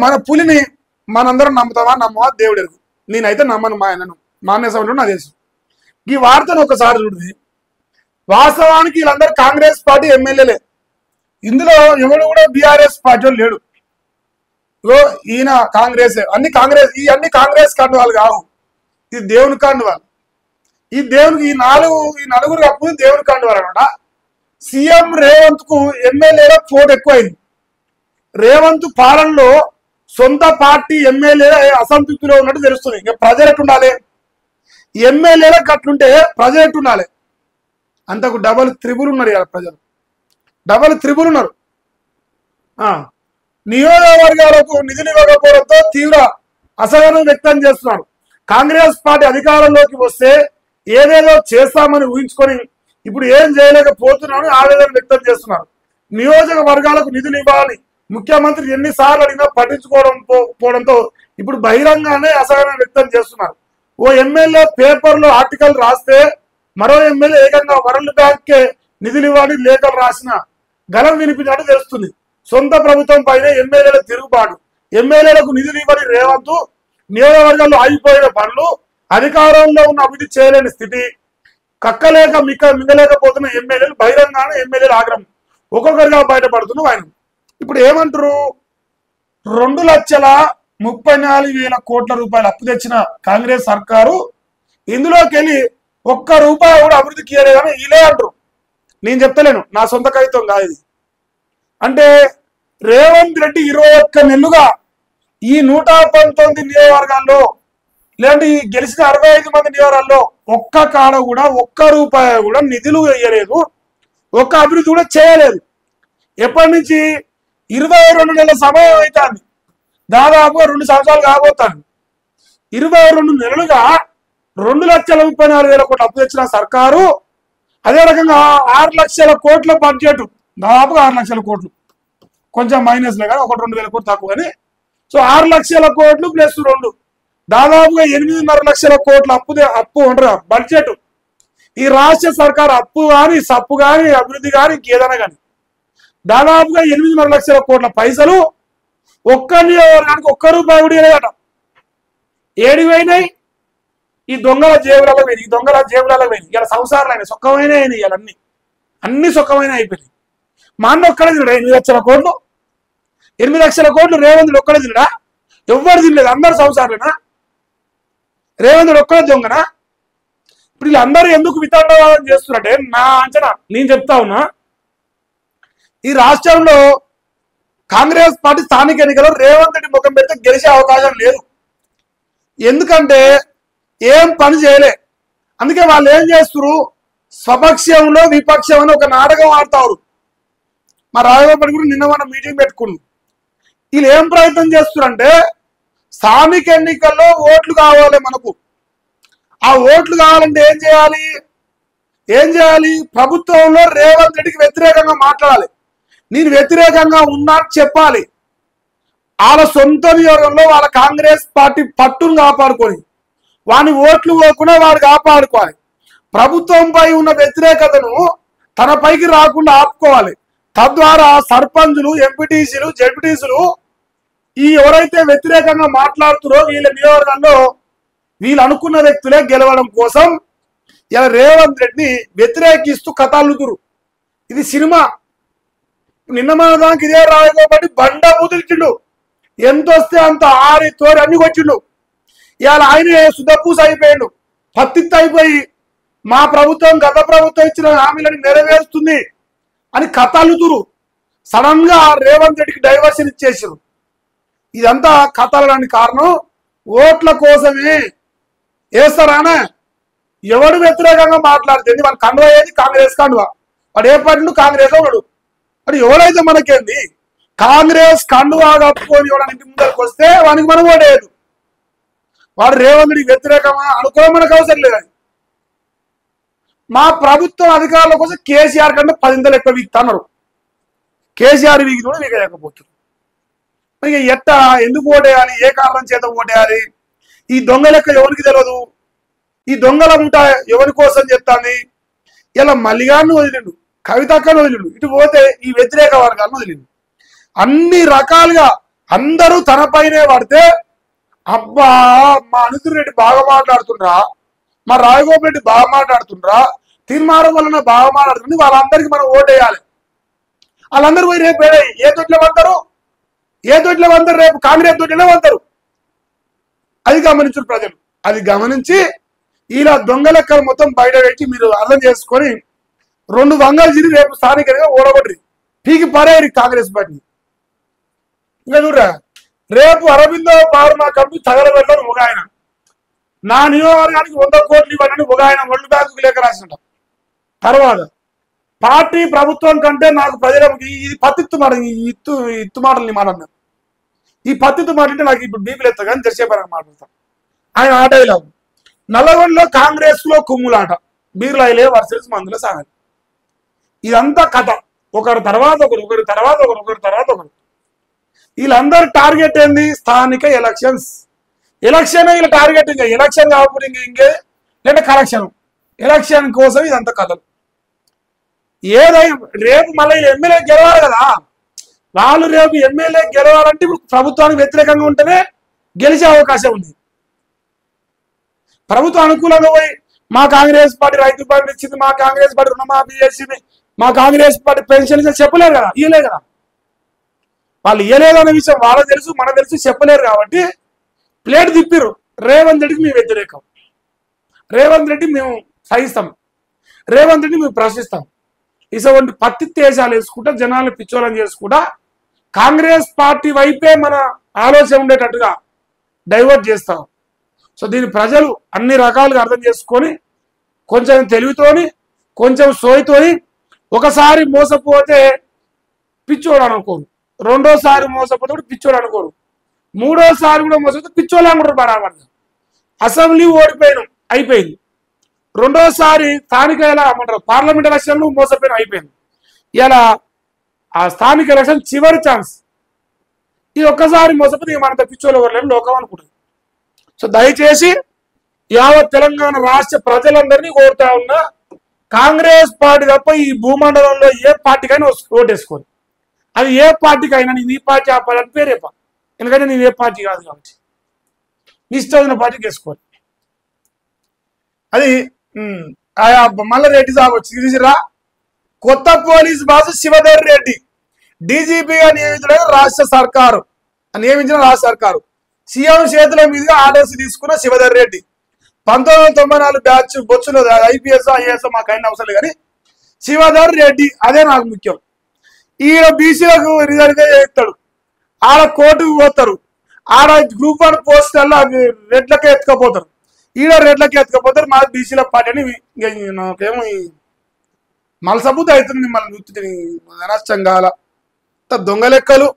మన పులిని మనందరం నమ్ముతావా నమ్మవా దేవుడు ఎరుగు. నేనైతే నమ్మను. మా ఆయనను మాన్యసంలో నాకు తెలుసు. ఈ వార్తను ఒకసారి చూడండి. వాస్తవానికి వీళ్ళందరూ కాంగ్రెస్ పార్టీ ఎమ్మెల్యేలే. ఇందులో ఎవడు కూడా బీఆర్ఎస్ పార్టీ లేడు. ఈయన కాంగ్రెస్, అన్ని కాంగ్రెస్ కండువాలు కావు. ఇది దేవుని కండువాలు. ఈ దేవునికి ఈ నలుగురు కప్పుని దేవుని కండువాలు అనమాట. సీఎం రేవంత్ కు ఎమ్మెల్యేల పోటీ ఎక్కువైంది. రేవంత్ పాలనలో సొంత పార్టీ ఎమ్మెల్యేల అసంతృప్తిలో ఉన్నట్టు తెలుస్తుంది. ఇంకా ప్రజలు ఎట్టుండాలి? ఎమ్మెల్యేలకు అట్లుంటే ప్రజలు ఎట్టుండాలి? అంతకు డబల్ త్రిబుల్ ఉన్నారు. ఇలా ప్రజలు డబల్ త్రిబుల్ ఉన్నారు. నియోజకవర్గాలకు నిధులు ఇవ్వకపోవడంతో తీవ్ర అసహనం వ్యక్తం చేస్తున్నారు. కాంగ్రెస్ పార్టీ అధికారంలోకి వస్తే ఏదేదో చేస్తామని ఊహించుకొని ఇప్పుడు ఏం చేయలేకపోతున్నామని ఆవేదన వ్యక్తం చేస్తున్నారు. నియోజకవర్గాలకు నిధులు ఇవ్వాలని ముఖ్యమంత్రి ఎన్నిసార్లు అడిగినా పట్టించుకోవడంతో ఇప్పుడు బహిరంగానే అసహనం వ్యక్తం చేస్తున్నారు. ఓ ఎమ్మెల్యే పేపర్లో ఆర్టికల్ రాస్తే మరో ఎమ్మెల్యే ఏకంగా వరల్డ్ బ్యాంక్కే నిధులు ఇవ్వాలని లేఖలు రాసిన గలం వినిపించినట్టు తెలుస్తుంది. సొంత ప్రభుత్వం పైన ఎమ్మెల్యేల తిరుగుబాటు. ఎమ్మెల్యేలకు నిధులు ఇవ్వని రేవంత్ నియోజకవర్గాల్లో ఆగిపోయిన పనులు, అధికారంలో ఉన్న అభివృద్ధి చేయలేని స్థితి, కక్కలేక మింగలేకపోతున్న ఎమ్మెల్యేలు బహిరంగానే ఎమ్మెల్యేల ఆగ్రహం ఒక్కొక్కరిగా బయటపడుతున్న ఆయన. ఇప్పుడు ఏమంటారు? 2,34,000 కోట్ల రూపాయలు అప్పు తెచ్చిన కాంగ్రెస్ సర్కారు ఇందులోకి వెళ్ళి ₹1 కూడా అభివృద్ధికి ఇవ్వలేదని ఇలే అంటారు. నేను చెప్తలేను, నా సొంత కవిత్వం కాదు ఇది. అంటే రేవంత్ రెడ్డి 21 నెలలుగా ఈ 119 నియోజకవర్గాల్లో లేదంటే ఈ గెలిచిన 65 మంది నియోజకవర్గాల్లో ఒక్క కాడ కూడా ₹1 కూడా నిధులు వేయలేదు. ఒక్క అభివృద్ధి కూడా చేయలేదు. ఎప్పటి నుంచి? 22 నెలల సమయం అవుతుంది. దాదాపుగా 2 సంవత్సరాలు కాబోతాను. 22 నెలలుగా 2,34,000 కోట్లు అప్పు తెచ్చిన సర్కారు అదే రకంగా 6 లక్షల కోట్ల బడ్జెట్, దాదాపుగా 6 లక్షల కోట్లు, కొంచెం మైనస్ లేక 1-2 వేల కోట్లు తక్కువ అని. సో 6 లక్షల కోట్లు ప్లస్ 2 దాదాపుగా 8.5 లక్షల కోట్ల అప్పు ఉంటారు బడ్జెట్. ఈ రాష్ట్ర సర్కారు అప్పు కానీ సప్పు కానీ అభివృద్ధి కానీ ఇంకేదైనా కానీ దాదాపుగా 8.5 లక్షల కోట్ల పైసలు ఒక్క నియోజకవర్గానికి ₹1 కూడా లేదట. ఏడిపోయినాయి? ఈ దొంగల జేబులలో పోయినాయి. ఇలా సంసారాలు అయినాయి, సొక్కమైన అయినాయి. ఇలా అన్ని సొక్కమైన అయిపోయినాయి. మా అన్న ఒక్కడే తినడా 8 లక్షల కోట్లు? 8 లక్షల కోట్లు రేవంతుడు ఒక్కడే తినడా? ఎవ్వరు తినలేదు. అందరు సంసారులేనా? రేవంతుడు ఒక్కడే దొంగనా? ఇప్పుడు వీళ్ళందరూ ఎందుకు వితండవాదం చేస్తున్నారంటే నా అంచనా, నేను చెప్తా ఉన్నా, ఈ రాష్ట్రంలో కాంగ్రెస్ పార్టీ స్థానిక ఎన్నికల్లో రేవంత్ రెడ్డి ముఖం పెడితే గెలిచే అవకాశం లేదు. ఎందుకంటే ఏం పని చేయలే. అందుకే వాళ్ళు ఏం చేస్తున్నారు? స్వపక్షంలో విపక్షం అని ఒక నాటకం ఆడతారు. మా రాజగోపాల్ కూడా నిన్న మనం మీటింగ్ పెట్టుకున్నాం. వీళ్ళు ఏం ప్రయత్నం చేస్తున్నారంటే స్థానిక ఎన్నికల్లో ఓట్లు కావాలి మనకు. ఆ ఓట్లు కావాలంటే ఏం చేయాలి? ప్రభుత్వంలో రేవంత్ రెడ్డికి వ్యతిరేకంగా మాట్లాడాలి. నేను వ్యతిరేకంగా ఉన్నా చెప్పాలి. వాళ్ళ సొంత నియోజకంలో వాళ్ళ కాంగ్రెస్ పార్టీ పట్టును కాపాడుకొని వాని ఓట్లు పోకుండా వాడు కాపాడుకోవాలి. ప్రభుత్వంపై ఉన్న వ్యతిరేకతను తన పైకి రాకుండా ఆపుకోవాలి. తద్వారా సర్పంచులు, ఎంపీటీసీలు, జెడ్పీటీసీలు ఈ ఎవరైతే వ్యతిరేకంగా మాట్లాడుతున్నారో వీళ్ళ నియోజకవర్గంలో వీళ్ళు అనుకున్న వ్యక్తులే గెలవడం కోసం ఇలా రేవంత్ రెడ్డిని వ్యతిరేకిస్తూ కథలుతురు. ఇది సినిమా. నిన్న మన దానికి ఇదే రాయకోబట్టి బండ బుదిలిచిండు. ఎంత వస్తే అంత ఆరి తోరి అన్ని కొట్టిండు. ఇవాళ ఆయనే సుధపూస అయిపోయాడు. పత్తిత్తు అయిపోయి మా ప్రభుత్వం గత ప్రభుత్వం ఇచ్చిన హామీలను నెరవేరుస్తుంది అని కథలుతురు. సడన్ గా రేవంత్ రెడ్డికి డైవర్షన్ ఇచ్చేసారు. ఇదంతా కథలడానికి కారణం ఓట్ల కోసమే వేస్తారానే. ఎవడు వ్యతిరేకంగా మాట్లాడుతుంది వాడు కండువా ఏది? కాంగ్రెస్ కండువా. వాడు ఏ పార్టీ? కాంగ్రెస్ వాడు. మరి ఎవరైతే మనకేంది? కాంగ్రెస్ కండువా కప్పుకొని ఎవరైనా ఇంటి ముందరికి వస్తే వానికి మనం ఓడేయదు. వాడు రేవంత్ రెడ్డికి వ్యతిరేకమా అనుకోవడం మనకు అవసరం లేదు. మా ప్రభుత్వం అధికారుల కోసం కేసీఆర్ కంటే 10 ఎక్కువ వీక్తున్నారు. కేసీఆర్ వీకి కూడా వీకలేకపోతున్నారు. ఇక ఎట్టా ఎందుకు ఓటేయాలి? ఏ కారణం చేత ఓటేయాలి? ఈ దొంగ లెక్క ఎవరికి తెలియదు. ఈ దొంగల ముఠ ఎవరి కోసం చెప్తాంది? ఇలా మల్లిగాన్ని వదిలిండు, కవితక్కను వదిలిండు, ఇటు పోతే ఈ వ్యతిరేక వర్గాలను వదిలిండు. అన్ని రకాలుగా అందరూ తన పైనే పడితే అబ్బా మా అనుదిర్ రెడ్డి బాగా మాట్లాడుతుండ్రా, మా రాజగోపాల్ రెడ్డి బాగా మాట్లాడుతుండ్రా, తీర్మానం వలన బాగా మాట్లాడుతుంది, వాళ్ళందరికీ మనం ఓటేయాలి. వాళ్ళందరూ పోయి రేపు ఏ దొడ్లో పడతారు, రేపు కాంగ్రెస్ దొడ్లో పడతారు. అది గమనించారు ప్రజలు. అది గమనించి ఇలా దొంగ లెక్కలు మొత్తం బయట పెట్టి మీరు అర్థం చేసుకొని 2 వంగలు తిరిగి రేపు స్థానికంగా ఓడగొట్టి పీకి పరేరి కాంగ్రెస్ పార్టీ. ఇంకా చూడరా, రేపు అరవిందో ఫార్మా కంపెనీ తగలబెట్టాలని ఒక ఆయన, నా నియోజకవర్గానికి 100 కోట్లు ఇవ్వాలని ఒక ఆయన వరల్డ్ బ్యాంకు లేఖ రాసింట. తర్వాత పార్టీ ప్రభుత్వం కంటే నాకు ప్రజలకు ఇది పత్తిత్తు మాట, ఇత్తు మాటలు మాట అన్నారు. ఈ పత్తిత్తు మాట అంటే నాకు ఇప్పుడు బీపీలు ఎత్తా కానీ తెరిచేపారని మాట్లాడతాను. ఆయన ఆట ఇలా నల్లగొండలో కాంగ్రెస్ లో కుమ్ములాట, బీర్లాయిలే వర్సెస్ మందుల సాగదు. ఇదంతా కథ, ఒకరి తర్వాత ఒకరు, వీళ్ళందరూ టార్గెట్ ఏంది? స్థానిక ఎలక్షన్స్. ఎలక్షన్ వీళ్ళ టార్గెట్. ఇంకా ఎలక్షన్ కాకపోతే ఇంకే లేదా కలెక్షన్, ఎలక్షన్ కోసం ఇదంతా కథలు. ఏదైనా రేపు మళ్ళీ ఎమ్మెల్యే గెలవాలి కదా, వాళ్ళు రేపు ఎమ్మెల్యే గెలవాలంటే ఇప్పుడు ప్రభుత్వానికి వ్యతిరేకంగా ఉంటేనే గెలిచే అవకాశం ఉంది. ప్రభుత్వం అనుకూలంగా పోయి మా కాంగ్రెస్ పార్టీ రైతు బంధు ఇచ్చింది, మా కాంగ్రెస్ పార్టీ రుణమాఫీ చేసింది, మా కాంగ్రెస్ పార్టీ పెన్షన్ చెప్పలేరు కదా, ఇయ్యలేదు కదా. వాళ్ళు ఇయ్యలేదు అనే విషయం వాళ్ళకి తెలుసు, మనకు తెలుసు, చెప్పలేరు. కాబట్టి ప్లేట్ తిప్పిరు. రేవంత్ రెడ్డికి మేము వ్యతిరేకం, రేవంత్ రెడ్డి మేము సహిస్తాం, రేవంత్ రెడ్డి మేము ప్రశ్నిస్తాం. ఇటువంటి పత్తి తేజాలు వేసుకుంటా జనాలను పిచ్చోళం చేసుకుంటా కాంగ్రెస్ పార్టీ వైపే మన ఆలోచన ఉండేటట్టుగా డైవర్ట్ చేస్తాం. సో దీన్ని ప్రజలు అన్ని రకాలుగా అర్థం చేసుకొని కొంచెం తెలివితోని, కొంచెం సోయితోని, ఒకసారి మోసపోతే పిచ్చోడు అనుకోరు, రెండోసారి మోసపోతే కూడా పిచ్చోడు అనుకోరు, మూడోసారి కూడా మోసపోతే పిచ్చోళ్ళు అనుకుంటారు. బరాబర్ అసెంబ్లీ ఓడిపోయినాం, అయిపోయింది. రెండోసారి స్థానిక ఏమంటారు పార్లమెంట్ ఎలక్షన్లు మోసపోయిన, అయిపోయింది. ఇలా ఆ స్థానిక ఎలక్షన్ చివరి ఛాన్స్. ఇది ఒక్కసారి మోసపోతే మనంత పిచ్చోళ్ళు ఎవరు లేని లోకం అనుకుంటుంది. సో దయచేసి యావత్ తెలంగాణ రాష్ట్ర ప్రజలందరినీ కోరుతా ఉన్నా, కాంగ్రెస్ పార్టీ తప్ప ఈ భూమండలంలో ఏ పార్టీకైనా ఓటేసుకోరు. అది ఏ పార్టీకైనా నేను ఈ పార్టీ ఆ పార్టీ పేరేపా, ఎందుకంటే నేను ఏ పార్టీ కాదు కాబట్టి నీ ఇష్టమైన పార్టీకి వేసుకోరు. అది మల్లారెడ్డి సాబ్ వచ్చిరా, కొత్త పోలీస్ బాసు శివధర్ రెడ్డి డీజీపీగా నియమించడం రాష్ట్ర సర్కారు, సీఎం చేతుల మీదుగా ఆర్డర్స్ తీసుకున్న శివధర్ రెడ్డి 1994 బ్యాచ్ బొచ్చులో ఐపీఎస్ ఐఏఎస్ మాకు అయిన అవసరం లేదు, కానీ శివధర్ రెడ్డి అదే నాకు ముఖ్యం. ఈయన బీసీలకు రిజర్వ్ చేస్తాడు, ఆడ కోర్టుకు పోతారు, ఆడ గ్రూప్ 1 పోస్టర్లో రెడ్లకే ఎత్తుకపోతారు, ఈడ రెడ్లకే ఎత్తుకపోతారు. మా బీసీల పార్టీ అని నాకేమో మలసబుద్ధి అవుతుంది. మిమ్మల్ని నష్టంగాల దొంగ లెక్కలు.